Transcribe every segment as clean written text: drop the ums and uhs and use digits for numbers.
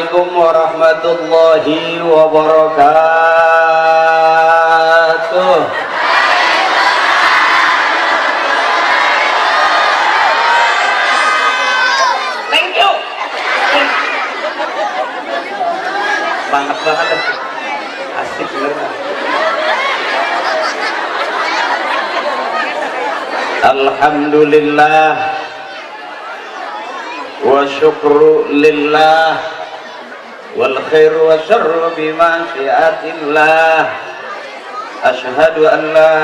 Assalamualaikum warahmatullahi wabarakatuh. Thank you. Banget banget. Asik bener. Alhamdulillah wa syukru lillah wal khairu wa syarru bima syiatillah. Ashhadu an la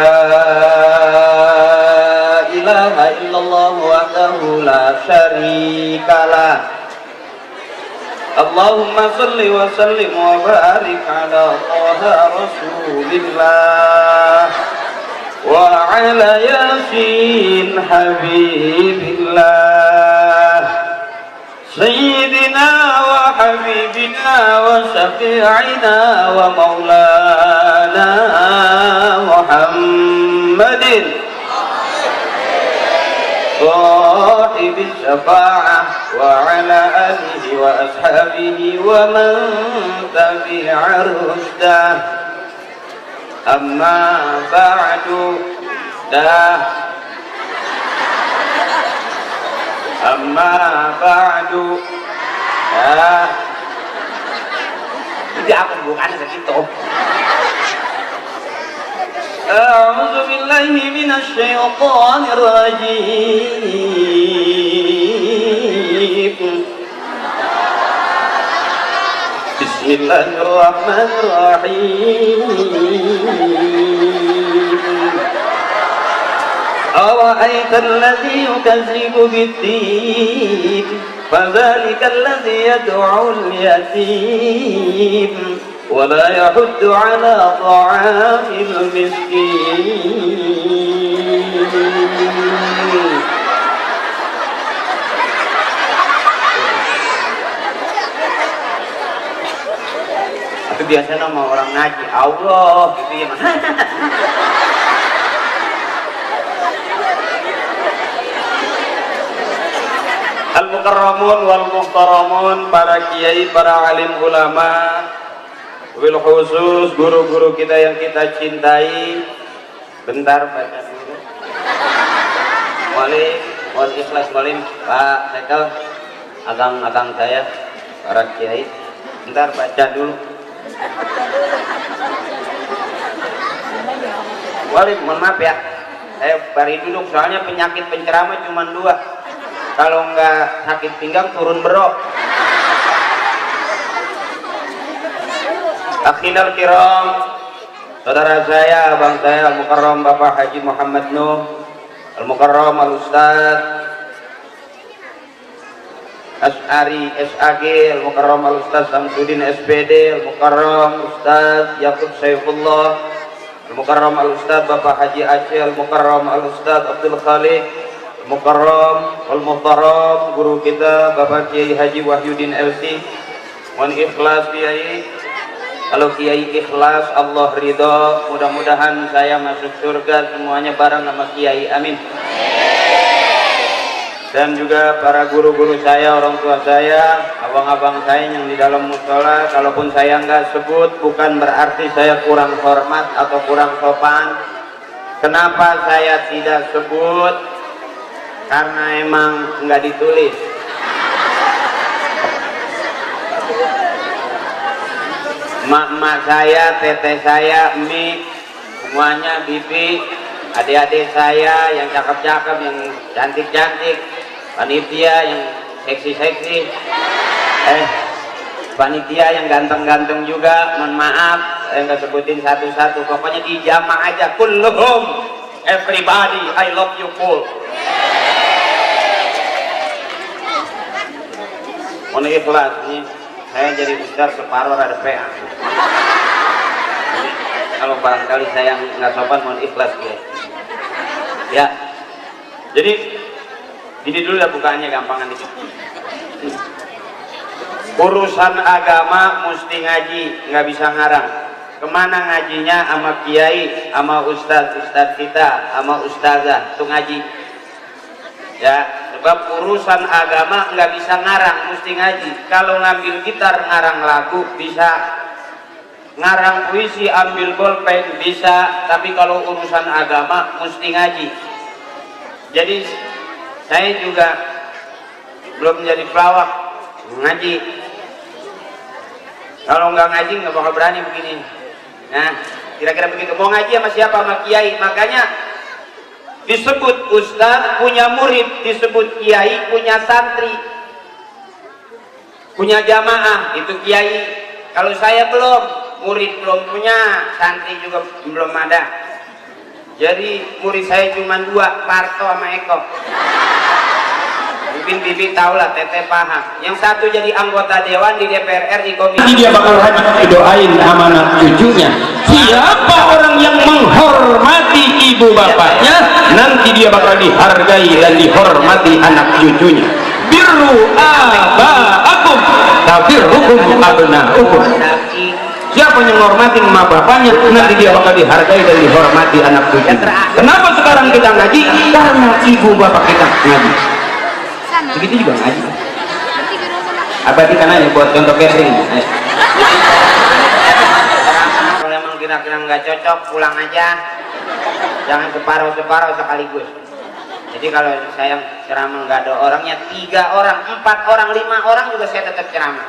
ilaha illallah wahdahu la syarikalah. Allahumma salli wa sallim wa barik ala Taha Rasulillah wa ala Yasin Habibillah Sayyidina wa Habibina wa Syafi'ina wa Maulana Muhammadin صاحب الشفاعة وعلى آله وأصحابه ومن تبع رشده أما بعد Jadi aku bukan segitu. أعوذ بالله من الشيطان الرجيم بسم الله الرحمن الرحيم أرأيت الذي يكذب بالدين فذلك الذي يدعو اليتيم ولا يحض على طعام المسكين. Itu biasa nama orang ngaji Allah gitu ya. Al-mukarramun wal muhtaramun, para kiai, para alim ulama, wabil khusus guru-guru kita yang kita cintai. Bentar baca dulu. Mohon ikhlas molim Pak Sekel, agang-agang saya, para kiai. Bentar baca dulu. Molim, mohon maaf ya. Saya bari duduk soalnya penyakit penceramah cuma 2. Kalau nggak sakit pinggang turun berok. Akhinal kiram, saudara saya, abang saya, Al-Mukarram Bapak Haji Muhammad Nuh, Al-Mukarram Al-Ustaz As'ari SAG, Al-Mukarram Al-Ustaz Samsudin SPD, Al-Mukarram Ustaz Yaqub Saifullah, Al-Mukarram Al-Ustaz Bapak Haji Aceh, Al-Mukarram Al-Ustaz Abdul Khalid, Al-Mukarram Al-Muhtaram guru kita Bapak Kiai Haji Wahyudin LC. Mohon ikhlas Kiai. Kalau Kiai ikhlas, Allah ridho. Mudah-mudahan saya masuk surga semuanya bareng sama Kiai, amin. Dan juga para guru-guru saya, orang tua saya, abang-abang saya yang di dalam musola. Kalaupun saya nggak sebut, bukan berarti saya kurang hormat atau kurang sopan. Kenapa saya tidak sebut? Karena emang nggak ditulis. Mak saya, teteh saya, Mi, semuanya, bibi, adik-adik saya yang cakep-cakep, yang cantik-cantik, panitia yang seksi-seksi, panitia yang ganteng-ganteng juga. Mohon maaf, saya nggak sebutin satu-satu. Pokoknya dijama aja, kulluhum, everybody, I love you full. Mohon ikhlas, ini saya jadi besar separuh ada PA. Kalau barangkali saya nggak sopan, mohon ikhlas ya. Jadi ini dulu ya bukaannya, gampangan itu. Urusan agama mesti ngaji, nggak bisa ngarang. Kemana ngajinya? Sama kiai, sama ustadz kita, sama ustazah, itu ngaji. Ya, bab urusan agama nggak bisa ngarang, mesti ngaji. Kalau ngambil gitar ngarang lagu bisa, ngarang puisi ambil bolpen bisa, tapi kalau urusan agama mesti ngaji. Jadi saya juga belum menjadi pelawak, ngaji. Kalau nggak ngaji nggak bakal berani begini. Nah, kira-kira begitu. Mau ngaji sama siapa? Sama kiai. Makanya disebut ustaz punya murid, disebut kiai punya santri, punya jamaah, itu kiai. Kalau saya belum, murid belum punya, santri juga belum ada. Jadi murid saya cuma 2, Parto sama Eko. Mungkin Bibi tahu lah, Teteh paham. Yang satu jadi anggota dewan di DPR RI komisi. Nanti dia bakal doain amanat cucunya. Siapa orang yang menghormati ibu bapaknya, nanti dia bakal dihargai dan dihormati anak cucunya. Birru abaakum tabirrukum abnaukum. Siapa yang menghormati emak bapaknya, nanti dia bakal dihargai dan dihormati anak cucunya. Kenapa sekarang kita ngaji? Karena ibu bapak kita ngaji. Begitu juga ngaji. Abadikan aja buat contoh catering. Kalau emang kira-kira nggak cocok, pulang aja. Jangan separuh-separuh sekaligus. Jadi kalau saya ceramah nggak ada orangnya, 3 orang, 4 orang, 5 orang juga saya tetap ceramah.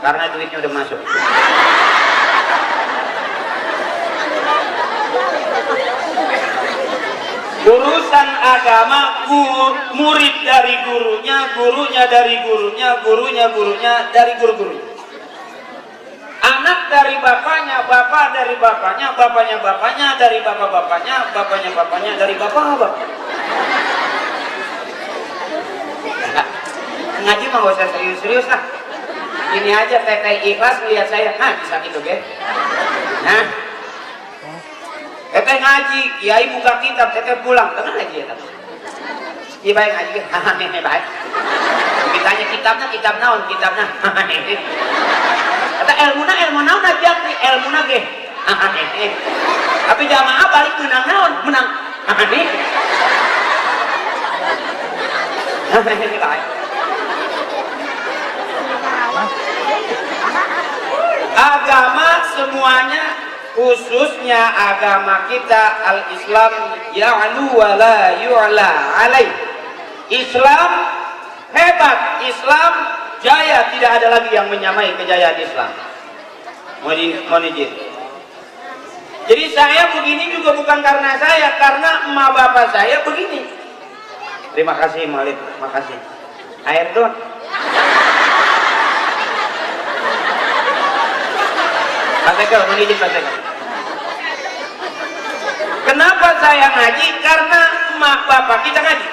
Karena duitnya udah masuk. Urusan agama, murid dari gurunya, gurunya dari gurunya, gurunya dari guru-gurunya. Anak dari bapaknya, bapak dari bapaknya, bapaknya dari bapak-bapaknya, bapaknya dari bapak-bapaknya. Ngaji mah gak usah serius-serius lah. Ini aja Teteh ikhlas melihat saya, bisa gitu ge. Nah, Teteh ngaji, kiai buka kitab, Teteh pulang, tenang aja ya. Iya baik ngaji, ini baik. Ditanya kitabnya, kitab naon, kitabnya. Kata ilmu naon aja, ilmu ge. Tapi jamaah balik menang naon, menang. Ini baik. Agama semuanya, khususnya agama kita al-Islam ya'lu wa la yu'la alaih. Islam hebat, Islam jaya, tidak ada lagi yang menyamai kejayaan Islam. Mohon izin. Jadi saya begini juga bukan karena saya, karena emak bapak saya begini. Terima kasih Malik, makasih. Air don. Pak Tekel, mohon izin Pak Tekel. Kenapa saya ngaji? Karena emak bapak kita ngaji.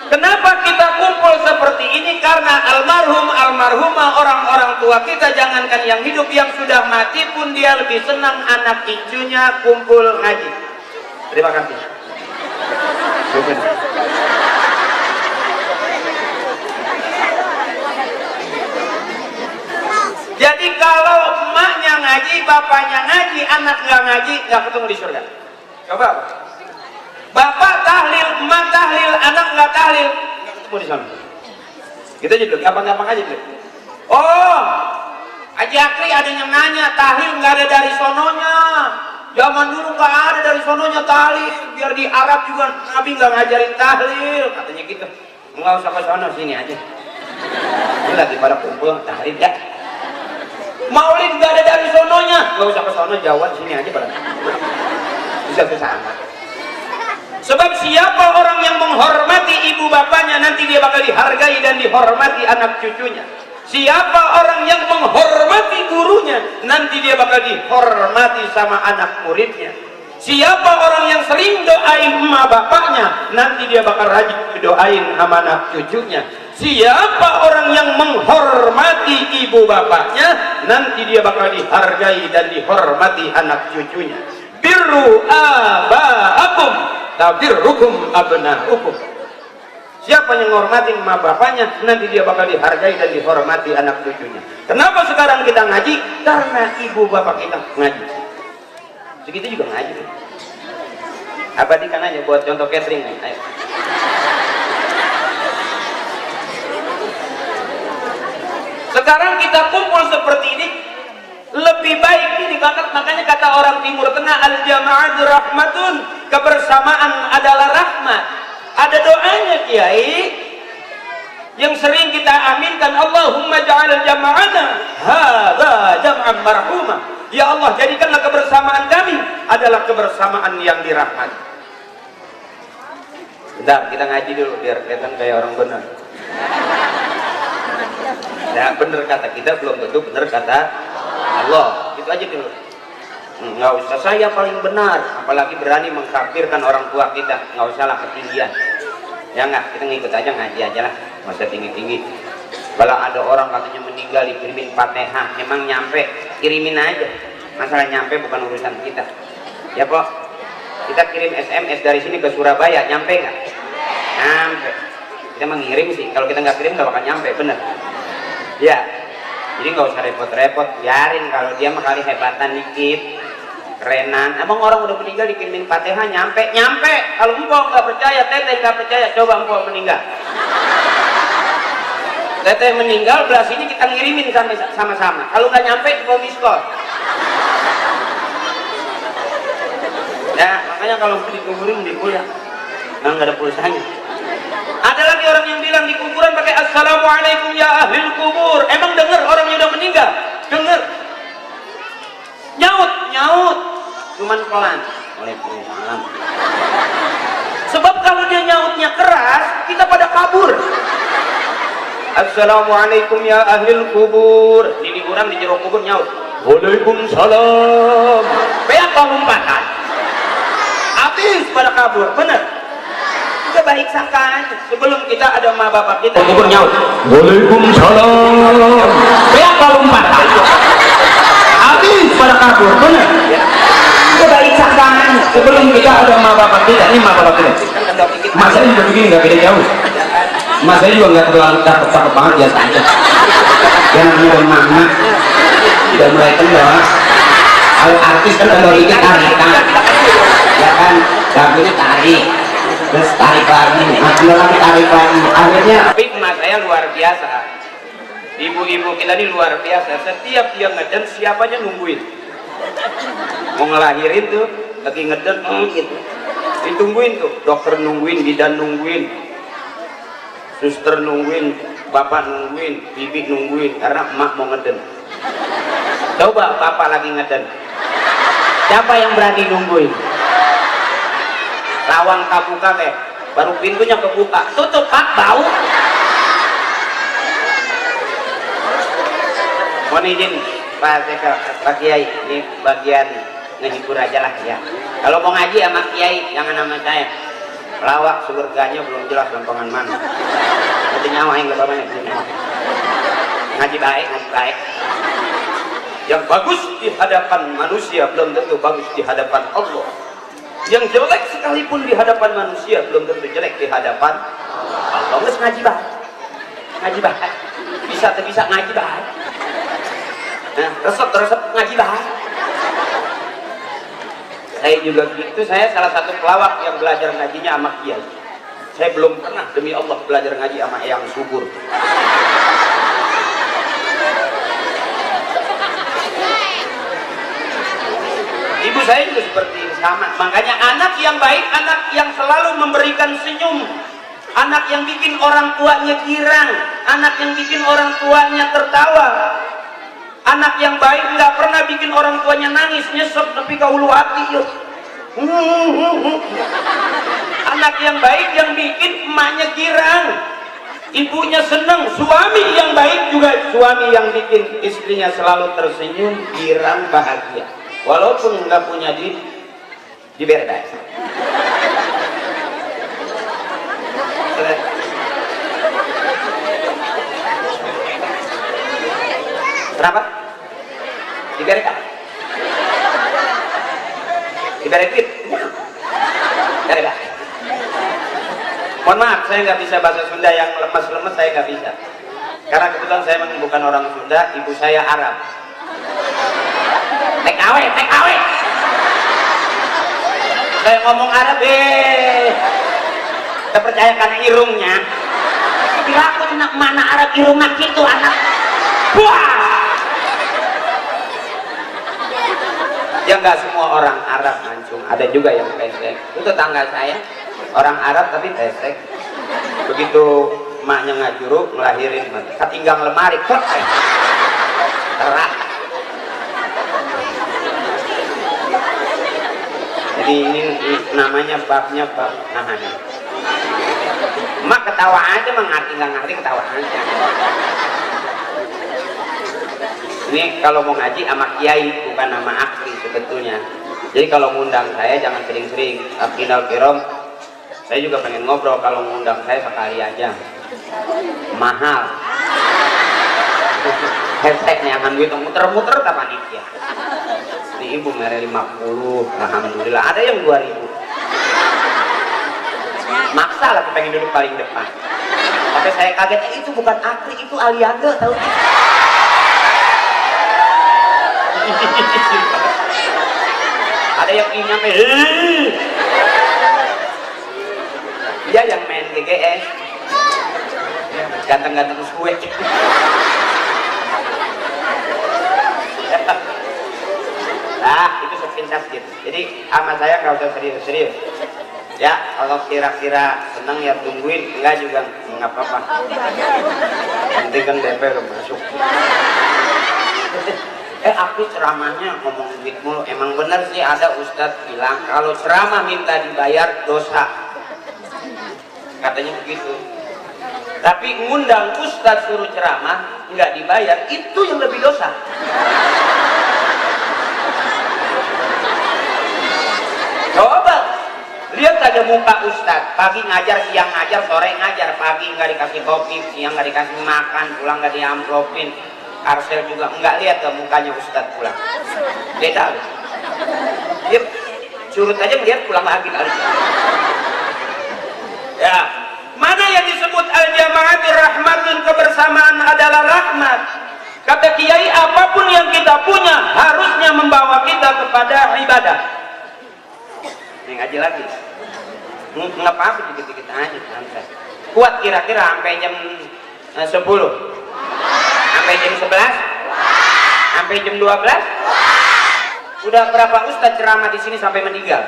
Kenapa kita kumpul seperti ini? Karena almarhumah orang-orang tua kita, jangankan yang hidup, yang sudah mati pun dia lebih senang anak cucunya kumpul ngaji. Terima kasih. Jadi kalau emaknya ngaji, bapaknya ngaji, anak nggak ngaji, nggak ketemu di surga. Coba. Bapak tahlil, emak tahlil, anak nggak tahlil, nggak ketemu di sana. Gitu aja dulu, gampang-gampang aja dulu. Oh, Haji Akri ada yang nanya, tahlil nggak ada dari sononya. Zaman dulu nggak ada dari sononya tahlil, biar di Arab juga Nabi nggak ngajarin tahlil, katanya gitu. Nggak usah ke sono, sini aja. Ini lagi pada kumpul tahlil ya. Maulid nggak ada dari sononya, nggak usah ke sono, Jawa sini aja pada. Bisa amat. Sebab siapa orang yang menghormati ibu bapaknya, nanti dia bakal dihargai dan dihormati anak cucunya. Siapa orang yang menghormati gurunya, nanti dia bakal dihormati sama anak muridnya. Siapa orang yang sering doain emak bapaknya, nanti dia bakal rajin doain sama anak cucunya. Siapa orang yang menghormati ibu bapaknya, nanti dia bakal dihargai dan dihormati anak cucunya. Birru abaakum tabirrukum abnaukum. Siapa yang menghormati emak bapaknya, nanti dia bakal dihargai dan dihormati anak cucunya. Kenapa sekarang kita ngaji? Karena ibu bapak kita ngaji. Segitu juga ngaji. Abadikan aja buat contoh catering nih. Ayo. Sekarang kita kumpul seperti ini lebih baik ini, makanya kata orang Timur Tengah, al jama'atu rahmatun, kebersamaan adalah rahmat. Ada doanya Kiai yang sering kita aminkan, Allahumma ja'al jama'ana hadza jam'an marhuma. Ya Allah, jadikanlah kebersamaan kami adalah kebersamaan yang dirahmati. Bentar, kita ngaji dulu biar kelihatan kayak orang benar. Ya benar kata kita belum tentu benar kata Allah. Itu aja dulu. Nggak usah saya paling benar, apalagi berani mengkafirkan orang tua kita. Nggak usah lah ketinggian. Ya nggak, kita ngikut aja, ngaji aja lah, nggak usah tinggi-tinggi. Kalau ada orang katanya meninggal dikirimin Fatihah, emang nyampe, kirimin aja. Masalah nyampe bukan urusan kita. Ya kok, kita kirim SMS dari sini ke Surabaya, nyampe nggak? Nyampe. Kita mengirim sih, kalau kita nggak kirim nggak bakal nyampe, bener. Ya, jadi nggak usah repot-repot, biarin. Kalau dia mah kali hebatan dikit, kerenan. Emang orang udah meninggal dikirimin Fatihah nyampe? Kalau empok nggak percaya, teteh nggak percaya, coba empok meninggal. Teteh meninggal, belah sini kita ngirimin sama-sama. Kalau nggak nyampe, coba miskol. Ya, makanya kalau dikuburin pulang, nggak ada pulsanya. Ada lagi orang yang bilang di kuburan pakai assalamualaikum ya ahlil kubur. Emang dengar orang yang udah meninggal? Dengar. Nyaut, cuman pelan. Waalaikumsalam. Sebab kalau dia nyautnya keras, kita pada kabur. Assalamualaikum ya ahlil kubur. Di orang di jero kubur nyaut. Waalaikumsalam. Beak lompatan. Habis pada kabur, bener. Kita baik sangkaan sebelum kita ada ma bapak kita. Kubur nyaut. Waalaikumsalam. Beak lompatan. Habis pada kabur, bener. Kita baik sangkaan sebelum kita ada ma bapak kita. Ini ma bapak kita. Mas saya juga begini nggak beda jauh. Mas saya juga nggak terlalu cakep banget, biasa aja. Yang namanya mama udah mulai kendor. Kalau artis kan kendor dikit tarikan, ya kan, lagunya tarik, terus tarik lagi, kendor lagi tarik lagi. Akhirnya, tapi emak saya luar biasa. Ibu-ibu kita ini luar biasa. Setiap dia ngeden, siapanya nungguin. Mau ngelahirin tuh, lagi ngeden, gitu. Ditungguin tuh, dokter nungguin, bidan nungguin, suster nungguin, bapak nungguin, bibi nungguin, karena emak mau ngeden. Coba bapak lagi ngeden, siapa yang berani nungguin? Lawang kabuka baru pintunya kebuka, tutup pak, bau. Mohon izin Pak Kiai, ini bagian ngehibur aja lah ya. Kalau mau ngaji sama Kiai, jangan sama saya. Lawak surganya belum jelas gampangan mana. Nanti nyawa yang gak banyak ngaji baik. Yang bagus di hadapan manusia belum tentu bagus di hadapan Allah. Yang jelek sekalipun di hadapan manusia belum tentu jelek di hadapan Allah. Nggak ngaji baik. Bisa ngaji baik. Nah, resep ngaji baik. Saya juga gitu, saya salah satu pelawak yang belajar ngajinya sama Kiai. Saya belum pernah demi Allah belajar ngaji sama yang subur. Ibu saya juga seperti ini, sama. Makanya anak yang baik, anak yang selalu memberikan senyum, anak yang bikin orang tuanya girang, anak yang bikin orang tuanya tertawa. Anak yang baik nggak pernah bikin orang tuanya nangis, nyesek tapi kaulu hati yuk. Anak yang baik yang bikin emaknya girang, ibunya seneng. Suami yang baik juga suami yang bikin istrinya selalu tersenyum, girang, bahagia. Walaupun nggak punya duit, diberdas. Kenapa? Diberekan? Diberi duit? Diberekan? Mohon maaf, saya nggak bisa bahasa Sunda yang lemes-lemes, saya nggak bisa. Karena kebetulan saya memang bukan orang Sunda, ibu saya Arab. TKW. Saya ngomong Arab, kita percayakan irungnya. Bila aku nak mana Arab irungnya gitu anak. puas. Ya nggak semua orang Arab mancung, ada juga yang pesek. Itu tetangga saya orang Arab tapi pesek. Begitu emaknya ngajuruk ngelahirin, ketinggang lemari pesek terak. Jadi ini namanya babnya bab nahan. Emak ketawa aja, mengerti nggak ngerti ketawa aja. Ini kalau mau ngaji sama kiai, bukan nama akhi sebetulnya. Jadi kalau ngundang saya jangan sering-sering. Akhirul kiram, saya juga pengen ngobrol. Kalau ngundang saya sekali aja, mahal. Hashtagnya akan duit muter-muter ke panitia. Ini ibu mere 50, alhamdulillah. Ada yang 2000. Maksa lah pengen duduk paling depan. Tapi saya kagetnya itu bukan akri, itu aliaga, tahu? Ada yang ingin nyampe dia yang main GGS ganteng-ganteng suwe. Nah itu sepintas gitu. Jadi sama saya nggak usah serius-serius ya. Kalau kira-kira seneng ya tungguin, enggak juga nggak apa-apa. Nanti kan DP udah masuk. Aku ceramahnya ngomong duit mulu. Emang bener sih ada ustadz bilang kalau ceramah minta dibayar dosa, katanya begitu. Tapi ngundang ustadz suruh ceramah nggak dibayar, itu yang lebih dosa. Coba lihat aja muka ustadz, pagi ngajar, siang ngajar, sore ngajar. Pagi nggak dikasih kopi, siang nggak dikasih makan, pulang nggak diamplopin. Arsel juga enggak, lihat ke mukanya ustadz pulang beda. Dia curut aja melihat pulang lagi kali. Ya, mana yang disebut al-jama'ati rahmatun, kebersamaan adalah rahmat. Kata kiai, apapun yang kita punya harusnya membawa kita kepada ibadah. Ini ngaji lagi. Nggak apa-apa, dikit-dikit aja santai. Kuat kira-kira sampai jam 10. Sampai jam 11? Sampai jam 12? Udah berapa ustadz ceramah di sini sampai meninggal?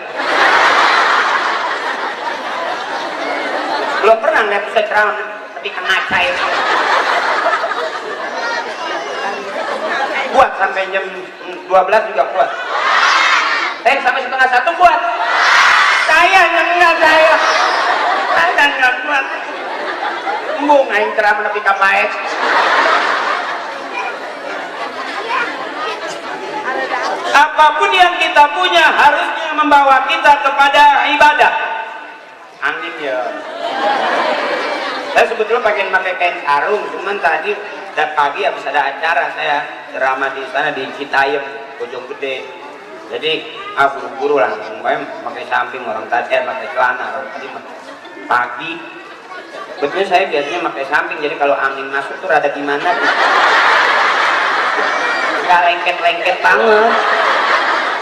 Belum pernah lihat ustadz ceramah tapi kena cair. Kuat sampai jam 12 juga kuat. Sampai setengah 1 kuat. Saya enggak, saya enggak kuat. Embung aing ceramah tapi kapaet. Apapun yang kita punya harusnya membawa kita kepada ibadah. Amin ya. Saya sebetulnya pengen pakai kain sarung, cuman tadi pagi habis ada acara saya ceramah di sana di Citayam, Bojonggede. Jadi buru-buru langsung pakai samping orang tadi pakai celana orang tadi pagi. Betulnya saya biasanya pakai samping, jadi kalau angin masuk tuh rada gimana tuh. Nggak lengket-lengket banget,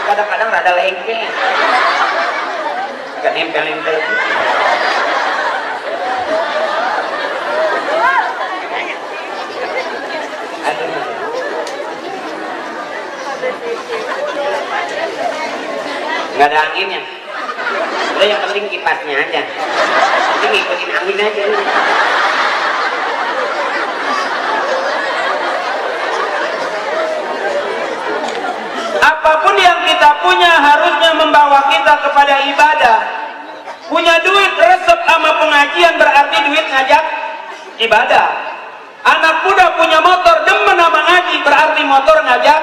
kadang-kadang rada lengket, nggak nempel-nempel gitu. Nggak ada anginnya, udah yang penting kipasnya aja, nanti ngikutin angin aja. Apapun yang kita punya harusnya membawa kita kepada ibadah. Punya duit resep sama pengajian berarti duit ngajak ibadah. Anak muda punya motor demen sama ngaji berarti motor ngajak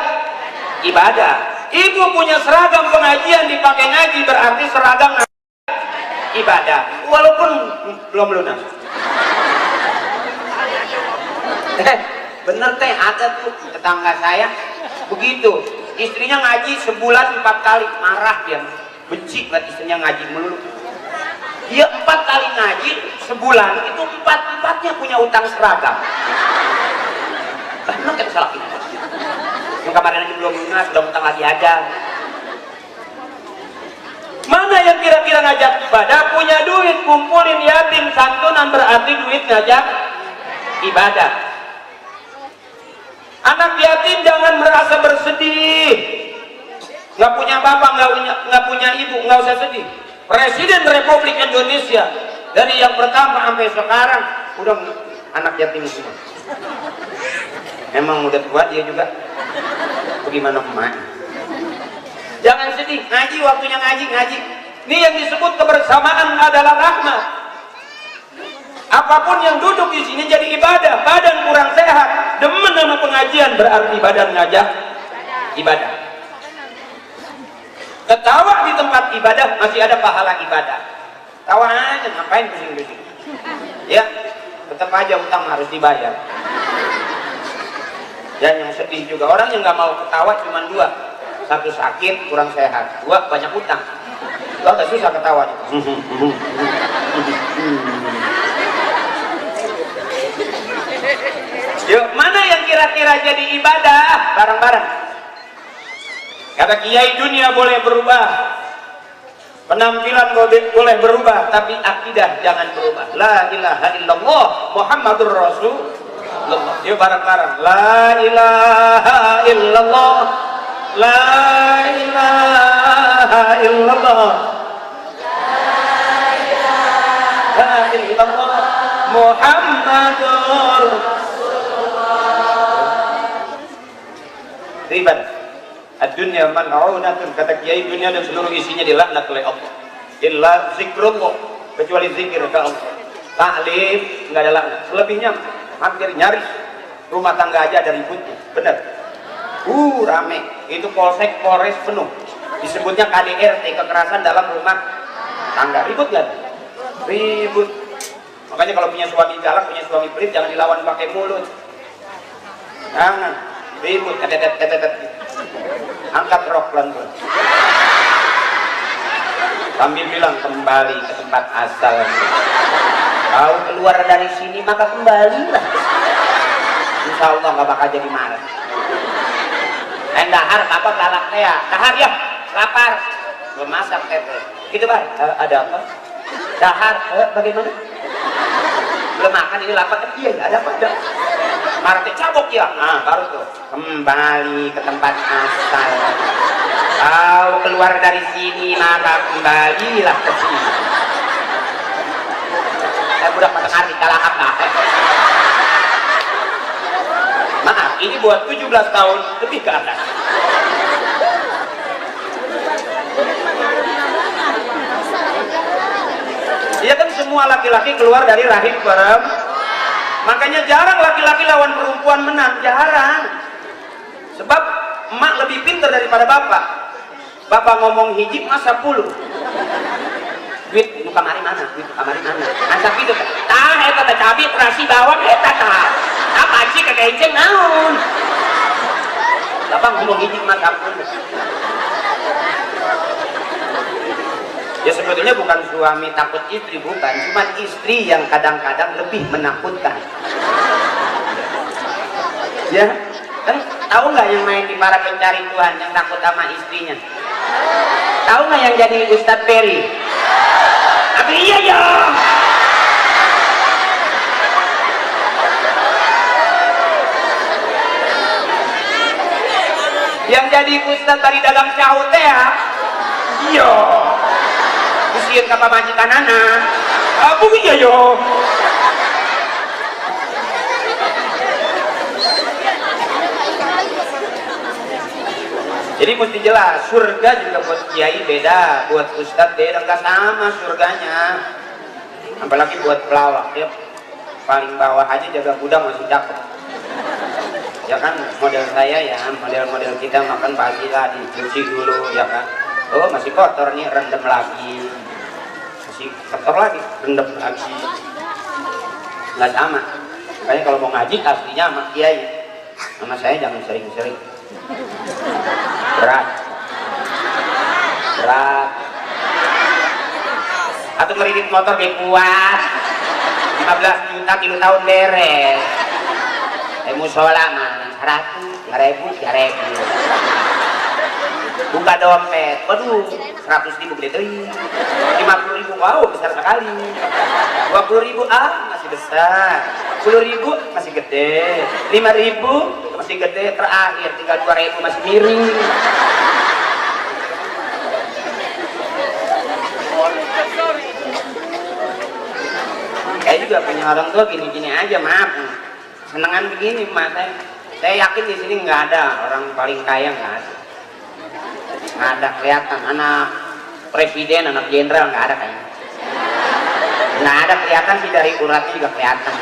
ibadah. Ibu punya seragam pengajian dipakai ngaji berarti seragam ngajak ibadah. Walaupun belum lunas. Bener teh, ada tuh tetangga saya begitu. Istrinya ngaji sebulan 4 kali, marah dia, benci banget istrinya ngaji melulu. Dia 4 kali ngaji sebulan, itu 4-4-nya punya utang seragam. Karena kita salah itu. Yang kemarin aja belum lunas, sudah utang lagi aja. Mana yang kira-kira ngajak ibadah? Punya duit, kumpulin yatim, santunan berarti duit ngajak ibadah. Anak yatim jangan merasa bersedih. Nggak punya bapak, nggak punya ibu, nggak usah sedih. Presiden Republik Indonesia dari yang pertama sampai sekarang udah anak yatim semua. Emang udah tua dia juga. Bagaimana emak? Jangan sedih, ngaji waktunya ngaji. Ini yang disebut kebersamaan adalah rahmat. Apapun yang duduk di sini jadi ibadah. Badan kurang sehat, demen sama pengajian berarti badan ngajak ibadah. Ketawa di tempat ibadah masih ada pahala ibadah. Tawa aja, ngapain pusing-pusing? Ya, tetap aja utang harus dibayar. Dan yang sedih juga orang yang nggak mau ketawa cuma dua. Satu sakit kurang sehat, dua banyak utang. Itu agak susah ketawanya. Yuk, mana yang kira-kira jadi ibadah bareng-bareng? Kata Kiai, dunia boleh berubah, penampilan boleh berubah, tapi akidah jangan berubah. La ilaha illallah Muhammadur Rasulullah. Yuk bareng-bareng. La ilaha illallah, la ilaha illallah, la ilaha illallah Muhammadur riban. Ad-dunya mal'unatun, kata Kiai, dunia dan seluruh isinya dilaknat oleh Allah. Illa zikrullah, kecuali zikir ke Allah. Ta'lim enggak ada laknat. Selebihnya hampir nyaris rumah tangga aja ada ributnya. Benar. Rame. Itu polsek, polres penuh. Disebutnya KDRT, kekerasan dalam rumah tangga. Ribut enggak? Ribut. Makanya kalau punya suami galak, punya suami pelit, jangan dilawan pakai mulut. Jangan. Ribut, ketetet. Angkat rok pelan-pelan sambil bilang kembali ke tempat asal. Kau keluar dari sini maka kembalilah. Insya Allah nggak bakal jadi marah. Dahar apa galak ya? Dahar ya, lapar. Belum masak tete. Gitu Pak. Ada apa? Dahar. Bagaimana? Belum makan ini lapar. Iya, ada apa? Ada. Marah cabok ya. Nah, baru tuh kembali ke tempat asal. Kau keluar dari sini maka kembalilah ke sini. Saya budak matahari kalah apa? Maaf, ini buat 17 tahun lebih ke atas. Iya kan semua laki-laki keluar dari rahim perempuan. Makanya jarang laki-laki lawan perempuan menang, jarang. Sebab emak lebih pintar daripada bapak. Bapak ngomong hiji masa 10. Duit nu kamari mana? Duit kamari mana? Ansap itu kan. Tah eta teh cabi terasi bawang eta tah. Apa sih kekenceng naon? Bapak ngomong hiji masa 10. Ya sebetulnya bukan suami takut istri, bukan, cuma istri yang kadang-kadang lebih menakutkan. Ya, kan tahu nggak yang main di Para Pencari Tuhan yang takut sama istrinya? Tahu nggak yang jadi Ustadz Peri? Tapi iya ya. Yang jadi Ustadz dari dagang cahu teh ya? Iya. Usiin ke pamajikan anak. Abu iya yo. Jadi mesti jelas, surga juga buat kiai beda, buat ustadz beda, nggak sama surganya. Apalagi buat pelawak, ya paling bawah aja jaga gudang masih cakep. Ya kan model saya ya, model-model kita makan pagi lah dicuci dulu ya kan. Oh masih kotor nih, rendam lagi, masih kotor lagi, rendam lagi, nggak sama. Makanya kalau mau ngaji aslinya sama kiai, sama saya jangan sering-sering. Berat. Atau ngeridit motor kayak kuat 15 juta kilo tahun beres. Musola mah 100, 1000, 3000. Buka dompet, waduh 100.000 gede tuh, 50.000 wow besar sekali, 20.000 masih besar, 10.000 masih gede, 5.000 masih kursi gede terakhir tinggal 2.000 masih miring. Saya juga punya orang tua gini-gini aja, maaf. Senengan begini, Mas. Saya yakin di sini nggak ada orang paling kaya, nggak ada. Nggak ada kelihatan anak presiden, anak jenderal nggak ada kayaknya. Nggak ada kelihatan sih, dari uratnya juga kelihatan.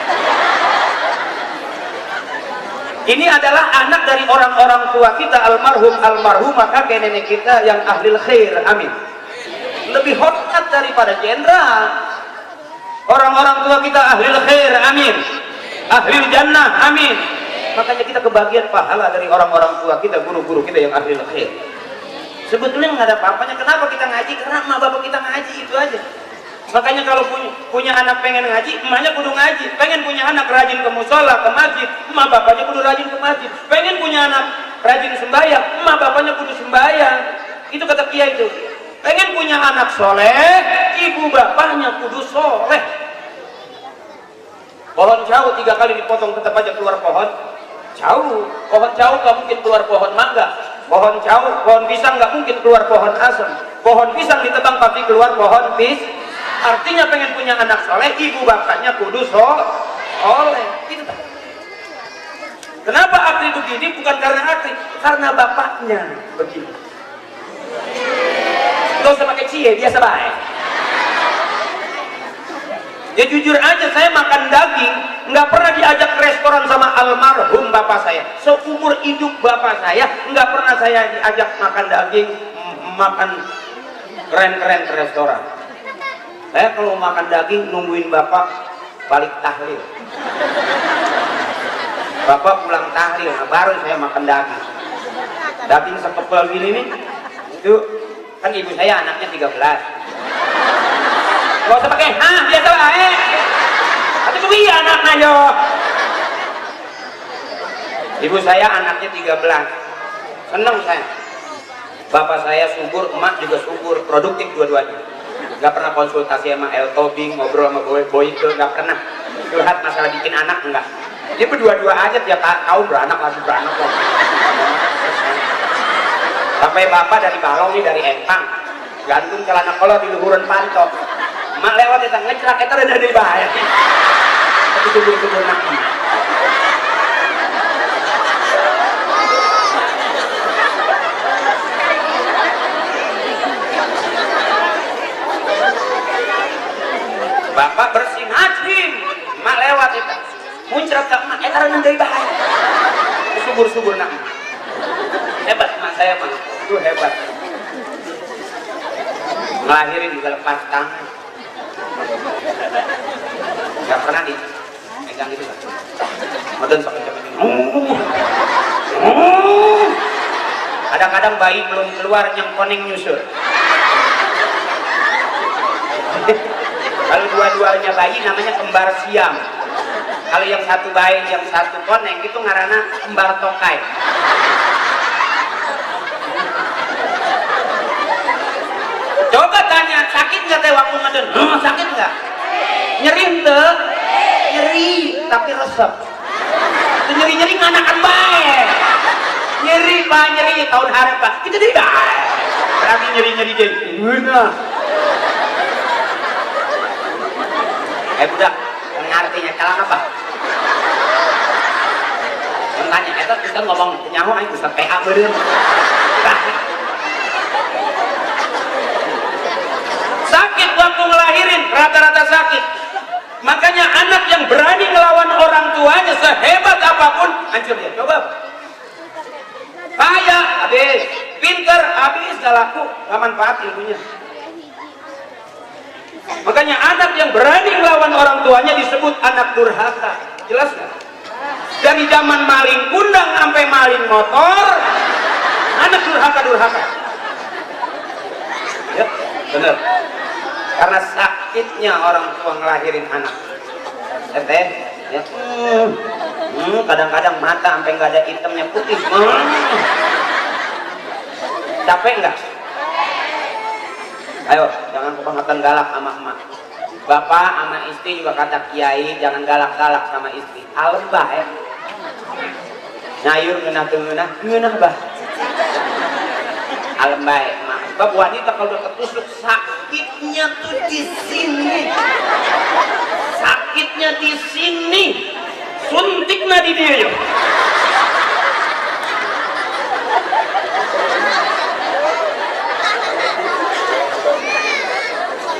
Ini adalah anak dari orang-orang tua kita, almarhum almarhumah kakek nenek kita yang ahlil khair, amin. Lebih hormat daripada jenderal. Orang-orang tua kita ahlil khair, amin. Ahlil jannah, amin. Makanya kita kebagian pahala dari orang-orang tua kita, guru-guru kita yang ahlil khair. Sebetulnya nggak ada apa-apanya. Kenapa kita ngaji? Karena emak bapak kita ngaji, itu aja. Makanya kalau punya anak pengen ngaji, emaknya kudu ngaji. Pengen punya anak rajin ke musola, ke masjid, emak bapaknya kudu rajin ke masjid. Pengen punya anak rajin sembahyang, emak bapaknya kudu sembahyang. Itu kata kiai itu. Pengen punya anak soleh, ibu bapaknya kudu soleh. Pohon jauh 3 kali dipotong tetap aja keluar pohon jauh. Pohon jauh gak mungkin keluar pohon mangga. Pohon jauh, pohon pisang gak mungkin keluar pohon asem. Pohon pisang ditebang pasti keluar pohon Artinya pengen punya anak soleh, ibu bapaknya kudu soleh. Itu. Kenapa akli begini? Bukan karena akli, karena bapaknya begini. Gak usah pakai cie, biasa baik. Ya jujur aja, saya makan daging nggak pernah diajak ke restoran sama almarhum bapak saya. Seumur hidup bapak saya nggak pernah saya diajak makan daging, makan keren-keren ke restoran. Saya kalau makan daging nungguin bapak balik tahlil. Bapak pulang tahlil, nah baru saya makan daging. Daging sekepel gini nih, itu kan ibu saya anaknya 13. Gak usah pakai biasa baik. Tapi tuh iya anaknya yo. Ibu saya anaknya 13. Seneng saya. Bapak saya subur, emak juga subur, produktif dua-duanya. Gak pernah konsultasi sama El Tobing, ngobrol sama Boyke, gak pernah. Curhat masalah bikin anak, enggak. Dia berdua-dua aja tiap tahun beranak lagi beranak. Sampai bapak dari Balong nih, dari Empang, gantung celana kolor di luhuran pantok. Mak lewat itu ngecerak itu udah dari bahaya. Tapi subur-subur nak. Bapak bersih hajim, mak lewat itu muncrat ke mak, itu udah dari bahaya. Subur-subur nak. Hebat mak saya mak, itu hebat. Ngelahirin juga lepas tangan. Gak pernah dipegang gitu kan. Meden sampai-sampai kadang-kadang bayi belum keluar yang koneng nyusul. Kalau dua-duanya bayi namanya kembar siam. Kalau yang satu bayi, yang satu koneng itu ngarana kembar tokai. Coba tanya, sakit nggak teh waktu ngeden? Sakit nggak? Nyeri ente? Nyeri, tapi resep. Itu nyeri-nyeri nganakan baik. Nyeri pak, nyeri tahun hari pak. Kita jadi baik. Berarti nyeri-nyeri jadi. Benar. Budak, ngartinya kalang apa? Tanya, kita ngomong nyaho, ayo bisa PA beren. Sakit waktu ngelahirin, rata-rata sakit. Makanya anak yang berani ngelawan orang tuanya sehebat apapun, hancur dia. Coba. Kaya, habis. Pinter, habis. Gak laku, gak manfaat ilmunya. Makanya anak yang berani ngelawan orang tuanya disebut anak durhaka. Jelas gak? Dari zaman maling kundang sampai maling motor, anak durhaka. Ya, bener. Karena sakitnya orang tua ngelahirin anak. Teteh, ya. Kadang-kadang mata sampai nggak ada hitamnya putih. Capek nggak? Ayo, jangan kebangetan galak sama emak. Bapak sama istri juga kata kiai, jangan galak-galak sama istri. Alem baik. nyayur ngeunah bah alam baik mah bab wanita kalau udah ketusuk sakitnya tuh di sini, sakitnya di sini, suntiknya di dia ya.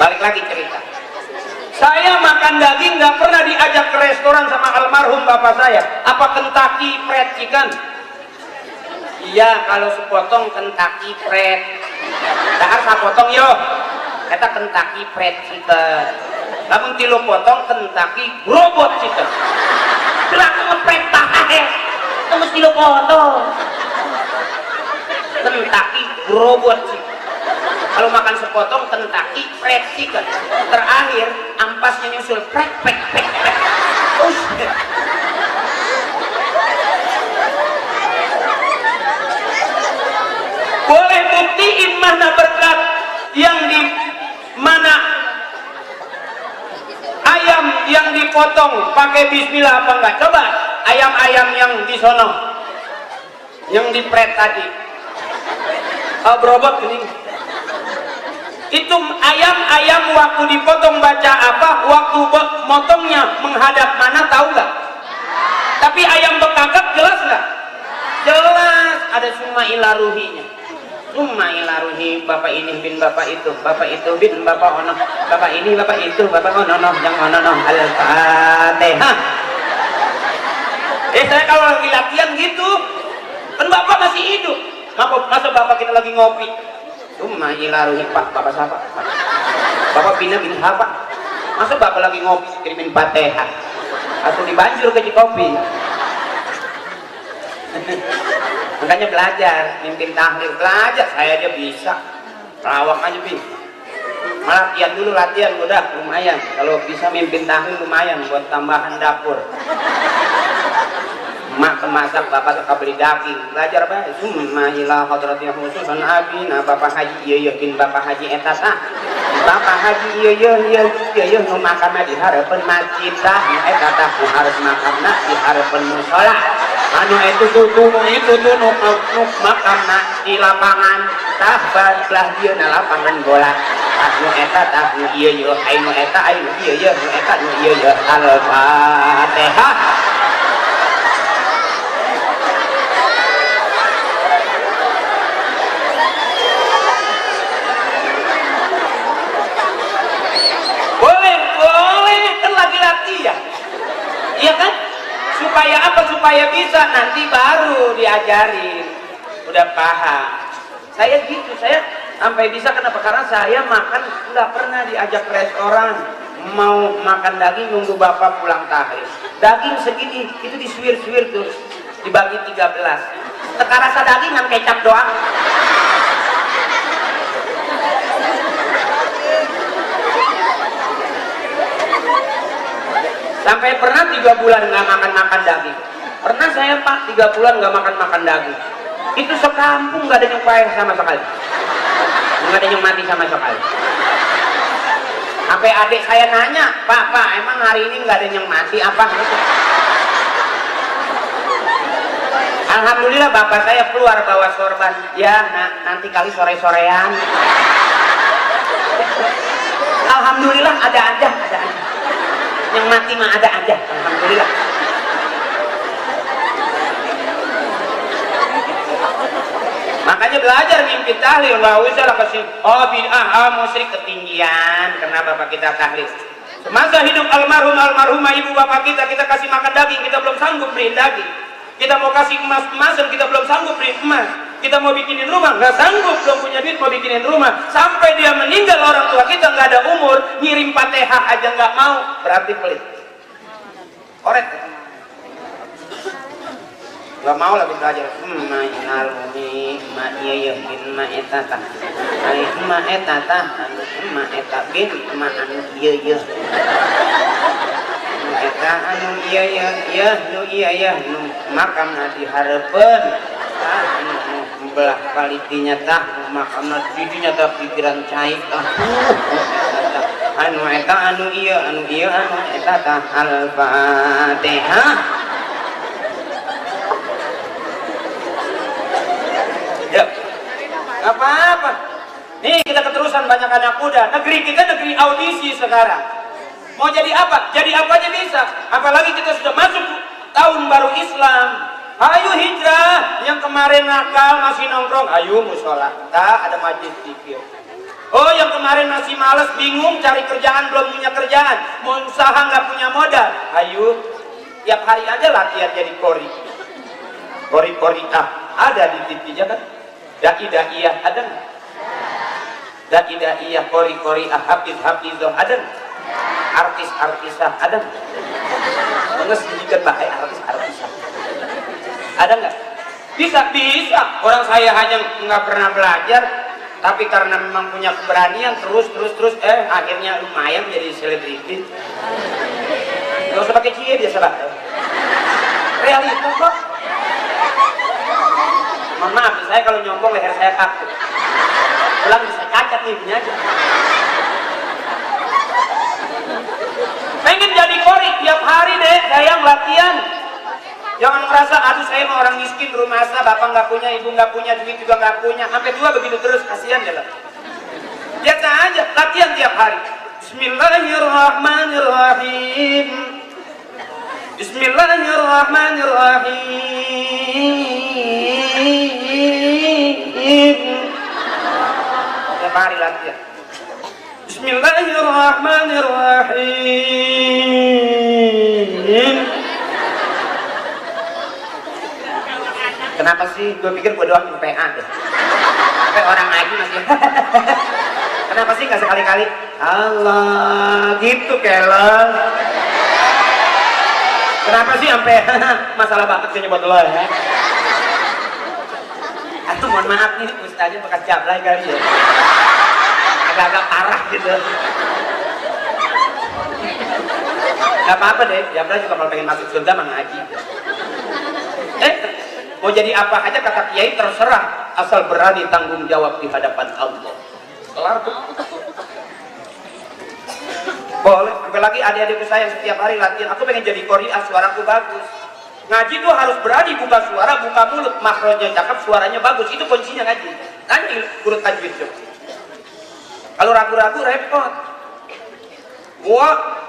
Balik lagi cerita, saya makan daging nggak pernah diajak ke restoran sama almarhum bapak saya. Apa Kentucky Fried Chicken? Iya, kalau sepotong Kentucky Fried. Dahar sapotong yo, kita Kentucky Fried Chicken. Namun tilu potong Kentucky Robot Chicken. Berarti ngepret tahe, terus tilu potong Kentucky Robot Chicken. Kalau makan sepotong Kentucky Fried Chicken, terakhir ampasnya nyusul prek. Boleh buktiin mana berkat yang di mana ayam yang dipotong pakai bismillah apa enggak? Coba ayam-ayam yang di sono yang di pret tadi berobot gening. Itu ayam-ayam waktu dipotong baca apa? Waktu motongnya menghadap mana tahu nggak? Tapi ayam bekakak jelas nggak? Jelas, ada summa ilaruhinya. Summa ilaruhi, bapak ini bin bapak itu bin bapak ono, bapak ini bapak itu bapak ono yang ono al-fatihah. Saya kalau lagi latihan gitu, kan bapak masih hidup. Masa bapak kita lagi ngopi? Summa ilaruhi pak, bapak siapa? Bapak Bina bin apa? Masa bapak lagi ngopi kirimin fatihah? Atau dibanjur ke kopi? Makanya belajar, mimpin tahlil, belajar. Saya aja bisa, lawak aja bin. Latihan dulu, latihan udah lumayan. Kalau bisa mimpin tahlil lumayan buat tambahan dapur. Mak masak, bapak suka beli daging, belajar baik. Summa ila hadratiya khususan abina bapak haji iya bin bapak haji etata. Bapak haji iya nu makamna di harapan masjid tah, etata nu harus makamna di harapan mushola. Anu itu tuh makamna di lapangan tah belah dia na lapangan bola. Anu etata nu iya anu eta anu iya nu eta nu iya al-fatihah. Iya kan? Supaya apa? Supaya bisa nanti baru diajarin. Udah paham. Saya gitu, saya sampai bisa kenapa? Karena saya makan nggak pernah diajak ke restoran. Mau makan daging nunggu bapak pulang tahlil. Daging segini itu disuir-suir tuh, dibagi 13. Teka rasa daging dengan kecap doang. Sampai pernah 3 bulan nggak makan daging. Pernah saya pak 3 bulan nggak makan daging. Itu sekampung nggak ada yang payah sama sekali, nggak ada yang mati sama sekali. Sampai adik saya nanya, pak emang hari ini nggak ada yang mati apa? Alhamdulillah bapak saya keluar bawa sorban. Ya nanti kali sore-sorean. Alhamdulillah ada aja. Yang mati mah ada aja, alhamdulillah. Makanya belajar mimpin tahlil, nggak usah lah kasih bid'ah, musyrik ketinggian karena bapak kita tahlil. Masa hidup almarhumah ibu bapak kita kasih makan daging, kita belum sanggup beliin daging. Kita mau kasih emas-emasan, kita belum sanggup beliin emas. Kita mau bikinin rumah, nggak sanggup, belum punya duit mau bikinin rumah. Sampai dia meninggal orang tua kita nggak ada umur, ngirim fatihah aja nggak mau, berarti pelit. Korek. Nggak mau lagi belajar. Ma'inalumi ma'iyah bin ma'etata. Ma'etata, ma'eta bin ma'an iyah. Ma'eta anu iyah nu makam nadi harapan. Belah kalitinya tah makamna didinya tah pikiran cair anu iya anu eta tah al-fatihah. apa-apa. Nih kita keterusan banyak anak muda. Negeri kita negeri audisi sekarang. Mau jadi apa? Jadi apa aja bisa. Apalagi kita sudah masuk tahun baru Islam. Ayo hijrah. Yang kemarin nakal masih nongkrong, ayo musola. Tak ada majlis zikir. Oh, yang kemarin masih malas, bingung cari kerjaan, belum punya kerjaan, mau usaha nggak punya modal, ayo tiap hari aja latihan jadi kori ada di TV-nya kan? Dai-daiyah ada nggak? Dai-daiyah, kori hafiz-hafizah ada nggak? Artis-artisah ada nggak? Menges sedikit bahaya artis-artisah ada nggak? Bisa orang saya hanya nggak pernah belajar, tapi karena memang punya keberanian terus akhirnya lumayan jadi selebriti. Nggak usah pakai cie, biasa lah. Realita kok. Mohon maaf, saya kalau nyombong leher saya kaku. Pulang bisa cacat nih, punya aja. Pengen jadi kori tiap hari deh, saya latihan. Jangan merasa, aduh saya mau orang miskin rumah saya, bapak nggak punya, ibu nggak punya, duit juga nggak punya, sampai tua begitu terus, kasihan ya lah. Biasa aja, latihan tiap hari. Bismillahirrahmanirrahim. Bismillahirrahmanirrahim. Tiap hari latihan. Bismillahirrahmanirrahim. Kenapa sih? Gue pikir gue doang PA deh. Sampai orang ngaji masih. Kenapa sih nggak sekali-kali? Allah, gitu kelas. Kenapa sih sampai masalah banget sih nyebut lo ya? Atau mohon maaf nih, ustaznya bekas jablay kali ya. Agak-agak parah gitu. Gak apa-apa deh, jablay juga kalau pengen masuk surga mah ngaji. Mau jadi apa aja kata kiai terserah, asal berani tanggung jawab di hadapan Allah. Kelar tuh. Boleh. Apalagi adik-adikku saya yang setiap hari latihan, aku pengen jadi qori'ah, suaraku bagus. Ngaji tuh harus berani buka suara, buka mulut, makronya cakep, suaranya bagus. Itu kuncinya ngaji. Tanya guru tajwid tuh. Kalau ragu-ragu repot. Wah.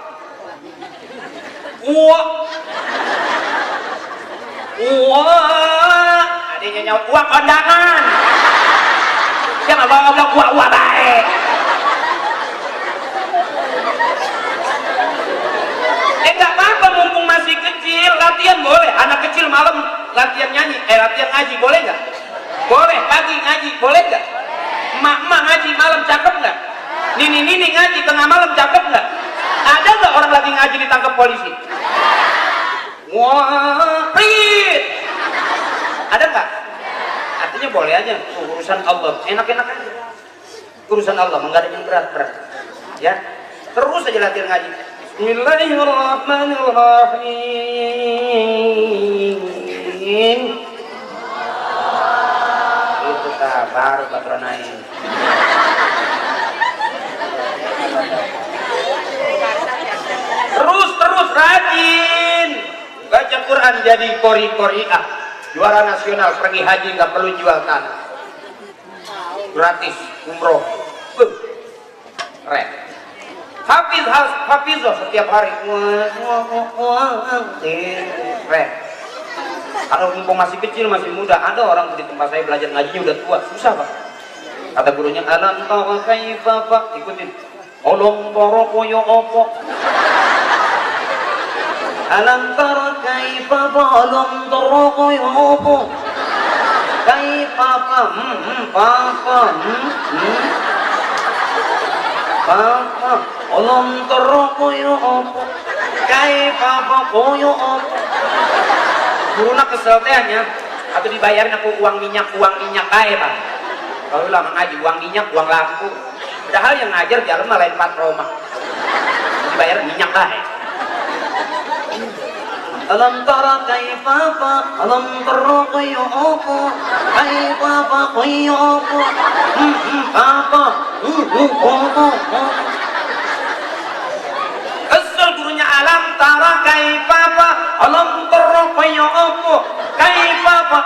Wah, adanya nyawa uang kondangan. Dia nggak mau ngomong uang baik. Nggak apa-apa, mumpung masih kecil, latihan boleh. Anak kecil malam latihan nyanyi, latihan ngaji boleh nggak? Boleh. Pagi ngaji boleh nggak? Emak-emak ngaji malam cakep nggak? Nini ngaji tengah malam cakep nggak? Ada nggak orang lagi ngaji ditangkap polisi? Wah, ada nggak? Artinya boleh aja, urusan Allah, enak-enak aja. Urusan Allah, nggak ada yang berat-berat. Ya, terus aja latihan ngaji. Bismillahirrahmanirrahim. Itu kabar patronain. Terus rajin. Baca Quran jadi qori'ah, juara nasional, pergi haji nggak perlu jual tanah, gratis umroh, keren. Hafizah setiap hari, keren. Kalau mumpung masih kecil, masih muda, ada orang di tempat saya belajar ngajinya udah tua, susah pak. Kata gurunya, alam tara kaifa pak, ikutin, olong tara koyo opo. Alam tara kaifa balum tara ya apa? Kaifa papa papa alam tara ya apa? Kaifa ya apa? Guruna kesel teh nya, atau dibayarin aku uang minyak ae Pak. Kalau lama ngaji uang minyak, uang lampu. Padahal yang ngajar jalan mah lain patroma. Dibayar minyak ae. Alam tara kaifa fa alam tara kaya apa kaifa fa kaya apa kesel gurunya alam tara kaifa fa alam tara kaya apa kaifa fa